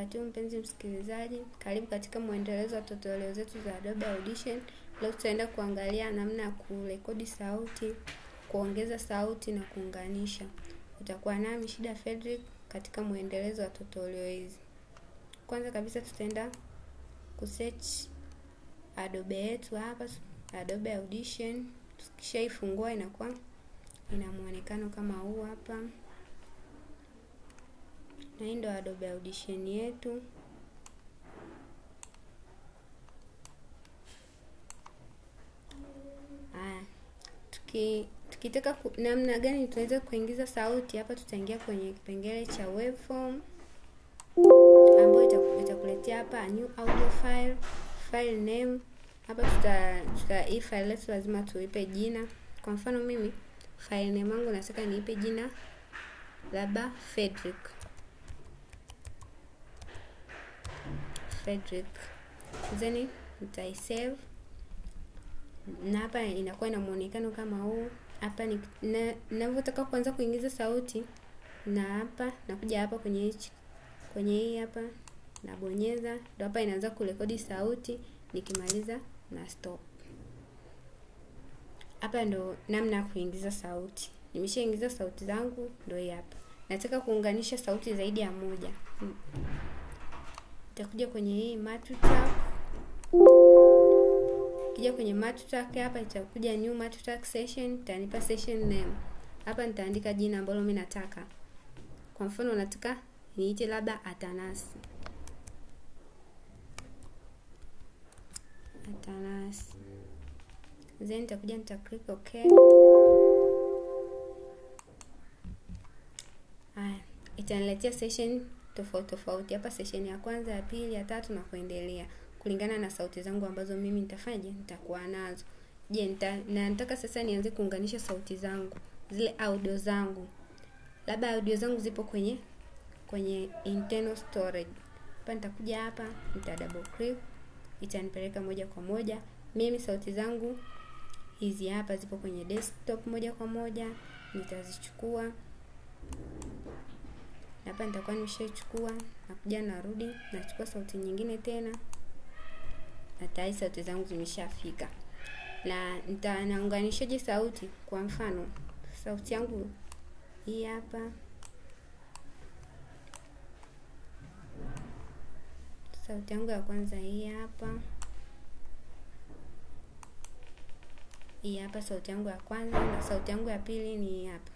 wakati huu mpenzi msikilizaji, karibu katika muendelezo wa tutorial zetu za Adobe Audition. Leo tutaenda kuangalia namna ya kurekodi sauti, kuongeza sauti na kuunganisha. Utakuwa nami Shida Fredrick katika muendelezo wa tutorial hizi. Kwanza kabisa tutaenda kusearch Adobe yetu hapa, Adobe Audition. Tukishaifungua inakuwa ina muonekano kama huu hapa. Na hii ndio Adobe Audition yetu. Tukitaka namna gani tunaweza kuingiza sauti hapa, tutaingia kwenye kipengele cha waveform ambayo itakuletea hapa new audio file, file name. Hapa hii file letu lazima tuipe jina. Kwa mfano mimi file name yangu nataka niipe jina labda Fredrick. Then nitaisave. Na hapa inakuwa na muonekano kama huu. Hapa ninavyotaka kuanza kuingiza sauti, na hapa nakuja hapa kwenye hii hapa nabonyeza, ndio hapa inaanza kurekodi sauti. Nikimaliza na stop. Hapa ndo namna ya kuingiza sauti. Nimeshaingiza sauti zangu, ndio hii hapa. Nataka kuunganisha sauti zaidi ya moja. Nitakuja kwenye hii multi track. Kija kwenye multi track hapa itakuja new multi track session, itanipa session name. Hapa nitaandika jina ambalo mimi nataka. Kwa mfano nataka niite labda Atanas. Then nitakuja click okay. Itaniletea session tofauti. Hapa session ya kwanza, ya pili, ya tatu na kuendelea kulingana na sauti zangu ambazo mimi nitakuwa nazo. Je, nataka sasa nianze kuunganisha sauti zangu, zile audio zangu. Labda audio zangu zipo kwenye internal storage. Hapa nitakuja hapa, nita double click, itanipeleka moja kwa moja. Mimi sauti zangu hizi hapa zipo kwenye desktop moja kwa moja, nitazichukua. Hapa nitakuwa nimeshachukua, nakuja narudi, nachukua sauti nyingine tena. Na tayari sauti zangu zimeshafika. Na naunganishaje sauti? Kwa mfano sauti yangu hii hapa. Sauti yangu ya kwanza hii hapa. Hii hapa sauti yangu ya kwanza, na sauti yangu ya pili ni hapa.